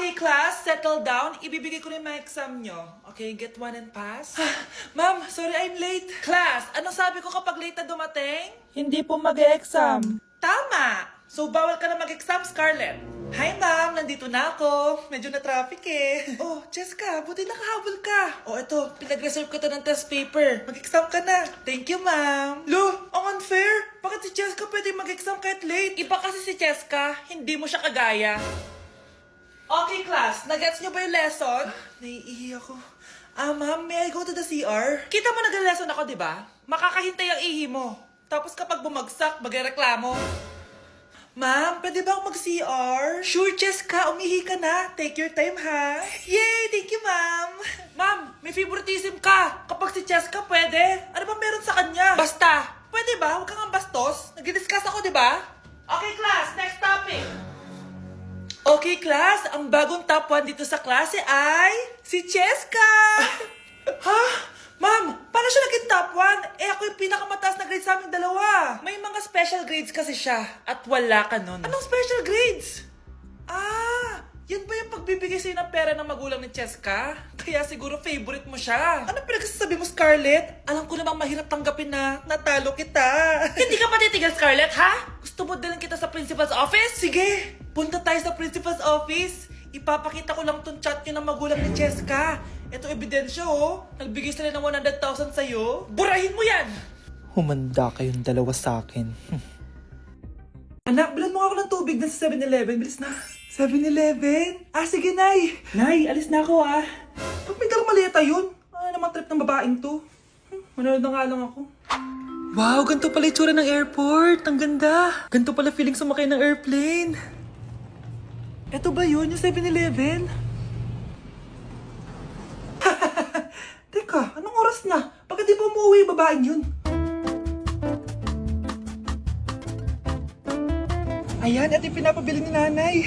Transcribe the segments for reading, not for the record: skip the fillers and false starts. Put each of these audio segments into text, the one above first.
Okay, class, settle down. Ibibigay ko na yung mga exam nyo. Okay, get one and pass. Ma'am, sorry I'm late. Class, anong sabi ko kapag late na dumating? Hindi po mag-e-exam. Tama! So, bawal ka na mag-exam, Scarlett. Hi, ma'am. Nandito na ako. Medyo na-traffic eh. Oh, Jessica, buti nakahabol ka. Oh, eto. Pinag-reserve ko to ng test paper. Mag-exam ka na. Thank you, ma'am. Lo, ang unfair. Bakit si Jessica pwede mag-exam kahit late? Iba kasi si Jessica. Hindi mo siya kagaya. Okay, class. Nagets niyo ba yung lesson? Naiihi ako. Ma'am, may I go to the CR? Kita mo nag-lesson ako, di ba? Makakahintay ang ihi mo. Tapos kapag bumagsak, magreklamo. Ma'am, pwede ba ako mag-CR? Sure, Jessica. Umihi ka na. Take your time, ha? Yay! Thank you, ma'am. Ma'am, may favoritism ka. Kapag si Jessica, pwede. Ano ba meron sa kanya? Basta. Pwede ba? Huwag kang bastos. Nag-discuss ako, di ba? Okay, class. Next topic. Okay, class. Ang bagong top 1 dito sa klase ay si Jessica. Ha? Ma'am, paano siya naging top 1? Ako yung pinakamataas na grade sa aming dalawa. May mga special grades kasi siya at wala ka nun. Anong special grades? Yan ba yung pagbibigay sa'yo ng pera ng magulang ni Jessica? Kaya siguro favorite mo siya. Ano pinagsasabi mo, Scarlett? Alam ko namang mahirap tanggapin na natalo kita. Hindi ka patitigil, Scarlett, ha? Gusto mo dalhin kita sa principal's office? Sige, punta tayo sa principal's office. Ipapakita ko lang tong chat niyo ng magulang ni Jessica. Ito ebidensya, oh. Nagbigay sila ng 100,000 sa'yo. Burahin mo yan! Humanda kayong dalawa sa akin. Anak, bilan mo ako ng tubig na sa 7-Eleven. Bilis na. 7-Eleven? Sige, Nay. Nay, alis na ako, Pag may dalang maleta yun. Naman trip ng babaeng to. Manonood na nga lang ako. Wow, ganito pala itsura ng airport. Ang ganda. Ganito pala feeling sumakay ng airplane. Eto ba yun, yung 7-Eleven? Teka, anong oras na? Bakit di pa umuwi yung babaeng yun? Ayan, ito yung pinapabili ni nanay.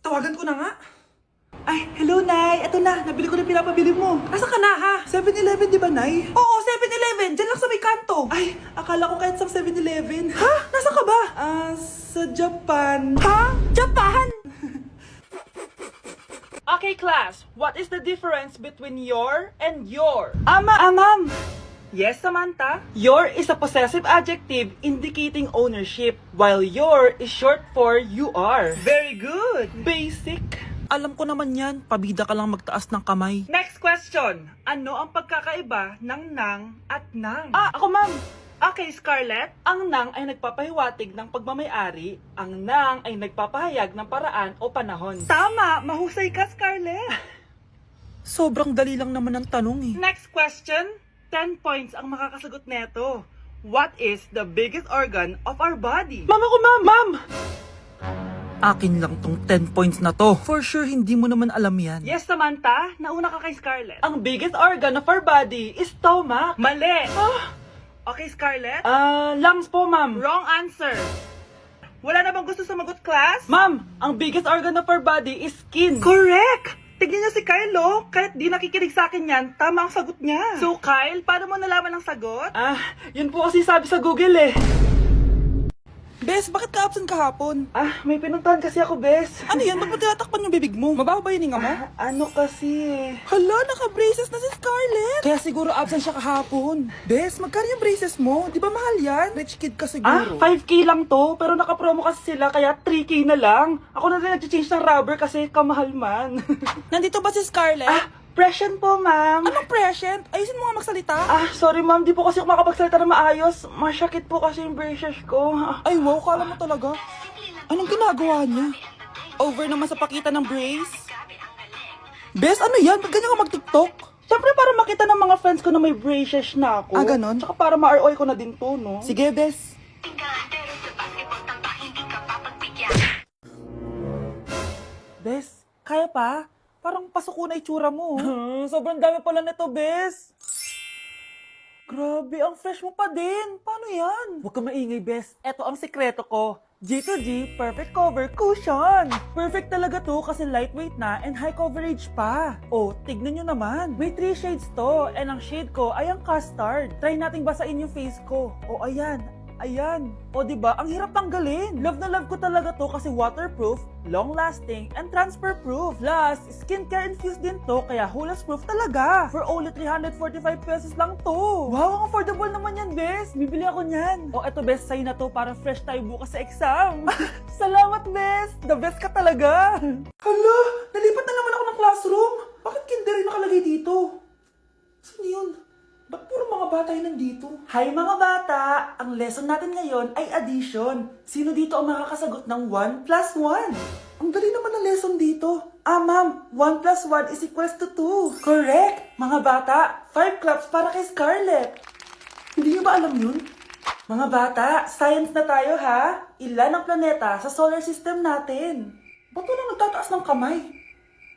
Tawagan ko na nga. Ay, hello, Nay. Eto na, nabili ko na pinapabili mo. Asa ka na, ha? 7-Eleven, di ba, Nay? Oo, 7-Eleven. Diyan lang sa may kanto. Ay, akala ko kahit sa 7-Eleven. Ha? Nasa ka ba? Sa Japan. Ha? Japan? Okay, class. What is the difference between your and your? Ma'am. Yes, Samantha? Your is a possessive adjective indicating ownership, while your is short for you are. Very good. Basic. Alam ko naman yan. Pabida ka lang magtaas ng kamay. Next question. Ano ang pagkakaiba ng nang at nang? Ako, ma'am. Okay, Scarlett. Ang nang ay nagpapahiwatig ng pagmamayari. Ang nang ay nagpapahayag ng paraan o panahon. Tama! Mahusay ka, Scarlett. Sobrang dali lang naman ang tanong eh. Next question. 10 points ang makakasagot neto. What is the biggest organ of our body? Mama ko, ma'am! Akin lang tong 10 points na to. For sure, hindi mo naman alam yan. Yes, Samantha. Nauna ka kay Scarlett. Ang biggest organ of our body is stomach. Mali! Okay, Scarlett? Lungs po, ma'am. Wrong answer. Wala na bang gusto sumagot, class? Ma'am, ang biggest organ of our body is skin. Correct! Tignan niyo si Kyle, oh. Kahit di nakikinig sa akin yan, tama ang sagot niya. So, Kyle, paano mo nalaman ang sagot? Yun po kasi sabi sa Google, eh. Bes, bakit ka absent kahapon? May pinuntahan kasi ako, Bes. Ano yan? Ba't mo tinatakpan yung bibig mo? Mabaho ba yung hinga mo? Ano kasi eh. Hala, naka-braces na si Scarlett. Kaya siguro absent siya kahapon. Bes, magkano yung braces mo? Di ba mahal yan? Rich kid ka siguro. 5K lang to, pero naka-promo kasi sila, kaya 3K na lang. Ako na rin nag-change ng rubber kasi kamahal man. Nandito ba si Scarlett? Present po, ma'am. Anong present? Ayusin mo nga magsalita. Sorry, ma'am. Di po kasi ako makapagsalita na maayos. Masyakit po kasi yung braces ko. Ay, wow. Kala mo talaga. Anong ginagawa niya? Over naman sa pakita ng brace. Bes, ano yan? Ba't ganyan ka mag-tiktok? Siyempre para makita ng mga friends ko na may braces na ako. Ganon? Tsaka para ma-ROI ko na din to, no? Sige, Bes. Bes, kaya pa? Parang pasuko na itsura mo. Sobrang dami pala nito, Bes. Grabe, ang fresh mo pa din. Paano yan? Huwag ka maingay, Bes. Eto ang sikreto ko. G2G Perfect Cover Cushion. Perfect talaga to kasi lightweight na and high coverage pa. Oh, tignan nyo naman. May 3 shades to and ang shade ko ay ang custard. Try nating basain yung face ko. Oh, ayan. Ayan. O diba, ang hirap tanggalin. Love na love ko talaga to kasi waterproof, long-lasting, and transfer-proof. Plus, skincare infused din to kaya hulas-proof talaga. For only 345 pesos lang to. Wow, ang affordable naman yan, Bes. Bibili ako niyan. O eto, Bes, sa'yo na to para fresh tayo bukas sa exam. Salamat, Bes. The best ka talaga. Hala, nalipat na naman ako ng classroom. Bakit kinder yung nakalagay dito? Saan yun? Ba't puro mga bata yun nandito? Hi mga bata! Ang lesson natin ngayon ay addition. Sino dito ang makakasagot ng 1 plus 1? Ang dali naman ng lesson dito. Ah ma'am, 1 plus 1 is equals to 2. Correct! Mga bata, 5 claps para kay Scarlett. Hindi niyo ba alam yun? Mga bata, science na tayo ha? Ilan ang planeta sa solar system natin? Ba't walang nagtataas ng kamay?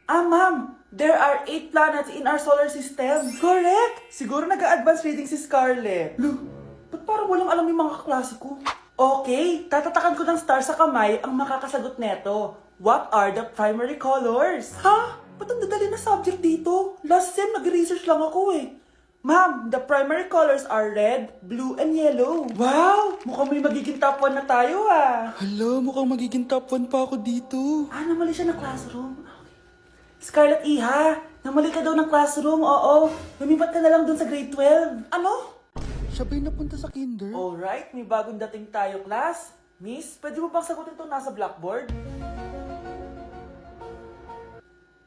Ah, ma'am, there are 8 planets in our solar system. Correct! Siguro nag-a-advance reading si Scarlett. Lo, ba't parang walang alam yung mga kaklase ko? Okay, tatatakan ko ng star sa kamay ang makakasagot neto. What are the primary colors? Ha? Ba't ang dadali na subject dito? Last sem, nag-research lang ako eh. Ma'am, the primary colors are red, blue, and yellow. Wow! Mukhang may magiging top 1 na tayo ah. Hala, mukhang magiging top 1 pa ako dito. Ah, namali siya ng classroom. Scarlett Iha, namali ka daw ng classroom, oo. Lumipat ka na lang dun sa grade 12. Ano? Siya ba'y napunta sa kinder? Alright, may bagong dating tayo, class. Miss, pwede mo bang sagutin itong nasa blackboard?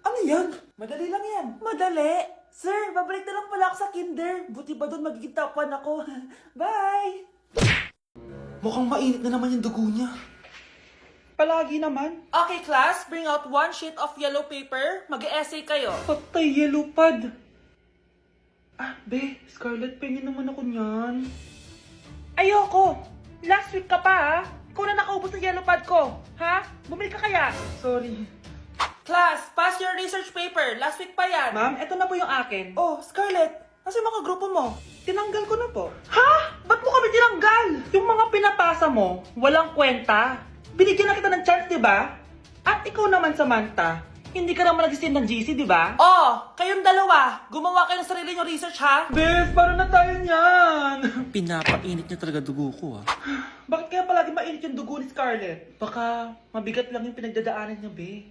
Ano yan? Madali lang yan. Madali? Sir, babalik na lang pala ako sa kinder. Buti ba doon magiging top 1 ako? Bye! Mukhang mainit na naman yung dugo niya. Palagi naman. Okay, class. Bring out 1 sheet of yellow paper. Mag-essay kayo. Patay, yellow pad. Ah, be. Scarlett, pengin naman ako niyan. Ayoko. Last week ka pa, ha? Ikaw na nakaubos ng yellow pad ko. Ha? Bumili ka kaya? Sorry. Class, pass your research paper. Last week pa yan. Ma'am, eto na po yung akin. Oh, Scarlett. Nasa yung mga grupo mo? Tinanggal ko na po. Ha? Ba't mo kami tinanggal? Yung mga pinapasa mo, walang kwenta. Binigyan na kita ng chance, di ba? At ikaw naman, Samantha, hindi ka naman nag-send ng GC, di ba? Oh, kayong dalawa. Gumawa kayo ng sarili nyo research, ha? Bes, paano na tayo niyan? Pinapainit niya talaga dugo ko ah. Bakit kaya palagi mainit yung dugo ni Scarlett? Baka mabigat lang yung pinagdadaanan niya, be.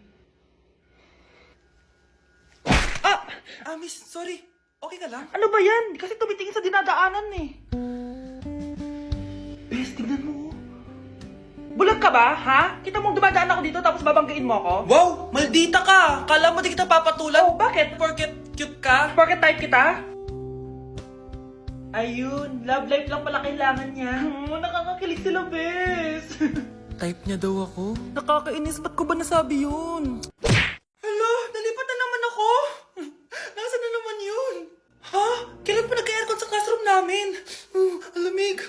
Miss, sorry. Okay ka lang? Ano ba yan? Kasi tumitingin sa dinadaanan eh. Bes, tignan mo. Bulag ka ba, ha? Kita mong dumadaan ako dito tapos babanggain mo ako? Wow! Maldita ka! Kala mo di kita papatulan? Oh, bakit? Porket cute ka? Porket type kita? Ayun, love life lang pala kailangan niya. Nakakakilig sila, bes. Type niya daw ako. Nakakainis, ba't ko ba nasabi yun? Hala, nalipat na naman ako. Nasaan na naman yun? Ha? Kailan pa nagka-aircon sa classroom namin? Alamig.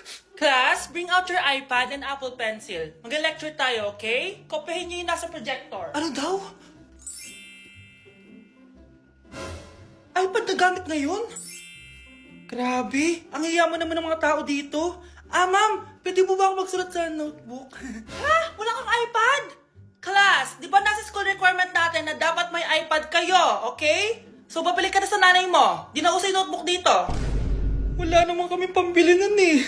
Class, bring out your iPad and Apple Pencil. Mag-lecture tayo, okay? Kopyahin niyo yung nasa projector. Ano daw? iPad na gamit ngayon? Grabe, ang yayaman naman ng mga tao dito. Ah, ma'am, pwede mo ba ako magsulat sa notebook? Ha? Wala kang iPad? Class, di ba nasa school requirement natin na dapat may iPad kayo, okay? So, babalik ka na sa nanay mo. Di na uso yung notebook dito. Wala naman kami pambili nun eh.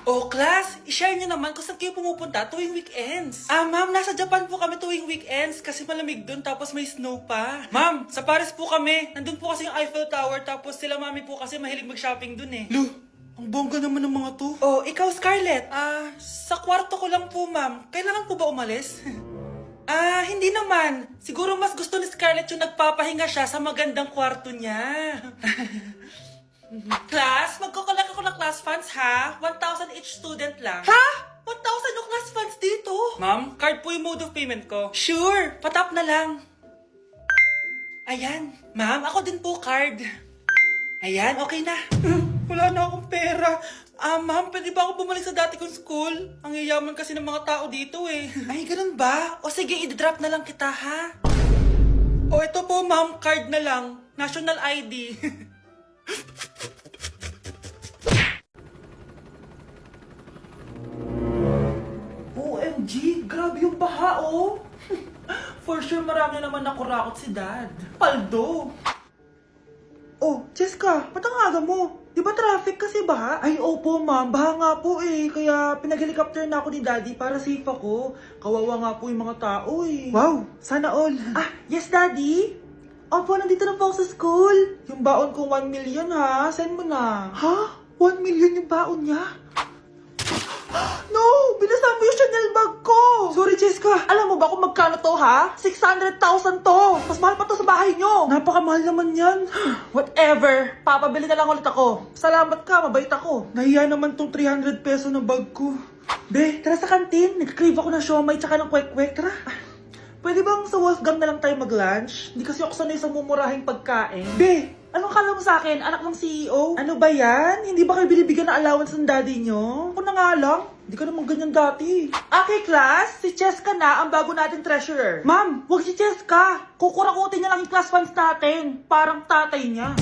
Oh, class, i-share nyo naman kung saan kayo pumupunta tuwing weekends. Ah, ma'am, nasa Japan po kami tuwing weekends kasi malamig dun tapos may snow pa. Ma'am, sa Paris po kami. Nandun po kasi yung Eiffel Tower tapos sila mami po kasi mahilig mag-shopping dun eh. Lu, ang bongga naman ng mga to. Oh, ikaw, Scarlett. Sa kwarto ko lang po, ma'am. Kailangan po ba umalis? Hindi naman. Siguro mas gusto ni Scarlett yung nagpapahinga siya sa magandang kwarto niya. Class, magkukulak ako ng class funds ha? 1,000 each student lang. Ha? 1,000 yung class funds dito? Ma'am, card po yung mode of payment ko. Sure, patap na lang. Ayan. Ma'am, ako din po card. Ayan, okay na. Wala na akong pera. Ma'am, pwede ba ako bumalik sa dati kong school? Ang yayaman kasi ng mga tao dito eh. Ay, ganun ba? O sige, i-drop na lang kita ha? O ito po ma'am, card na lang. National ID. OMG, grabe yung baha oh. For sure marami naman nakurakot si Dad. Paldo. Oh, Jessica, ba't ang aga mo? Di ba traffic kasi baha? Ay, opo ma'am. Baha nga po eh. Kaya pinag-helicopter na ako ni daddy para safe ako. Kawawa nga po yung mga tao eh. Wow, sana all. Ah, yes daddy? Opo, nandito na po ako sa school. Yung baon kong 1 million ha. Send mo na. Ha? 1 million yung baon niya? No! Binasa mo yung Chanel bag ko! Sorry, Jessica. Alam mo ba kung magkano to, ha? 600,000 to! Mas mahal pa to sa bahay nyo! Napakamahal naman yan. Whatever. Papabili na lang ulit ako. Salamat ka, mabait ako. Nahiya naman tong 300 peso ng bag ko. Be, tara sa kantin. Nag-crave ako ng siomay tsaka ng kwek-kwek. Tara. Pwede bang sa Wolfgang na lang tayo mag-lunch? Hindi kasi ako sanay sa mumurahing pagkain. Be, anong kala mo sa akin? Anak ng CEO? Ano ba yan? Hindi ba kayo binibigyan ng allowance ng daddy nyo? Ako na nga lang. Hindi ka naman ganyan dati. Okay, class. Si Cheska na ang bago natin treasurer. Ma'am, wag si Cheska. Kukurakutin niya lang yung class funds natin. Parang tatay niya.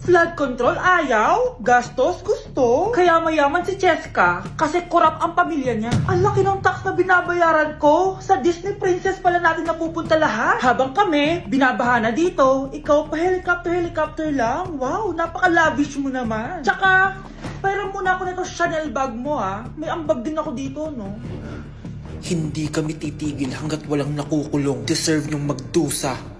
Flood control, ayaw. Gastos, gusto. Kaya mayaman si Cheska kasi korap ang pamilya niya. Ang laki ng tax na binabayaran ko. Sa Disney Princess pala natin napupunta lahat. Habang kami, binabaha na dito. Ikaw pa helicopter lang. Wow, napaka-lavish mo naman. Tsaka, pairam muna ako nito Chanel bag mo ha. May ambag din ako dito, no? Hindi kami titigil hanggat walang nakukulong. Deserve niyong magdusa.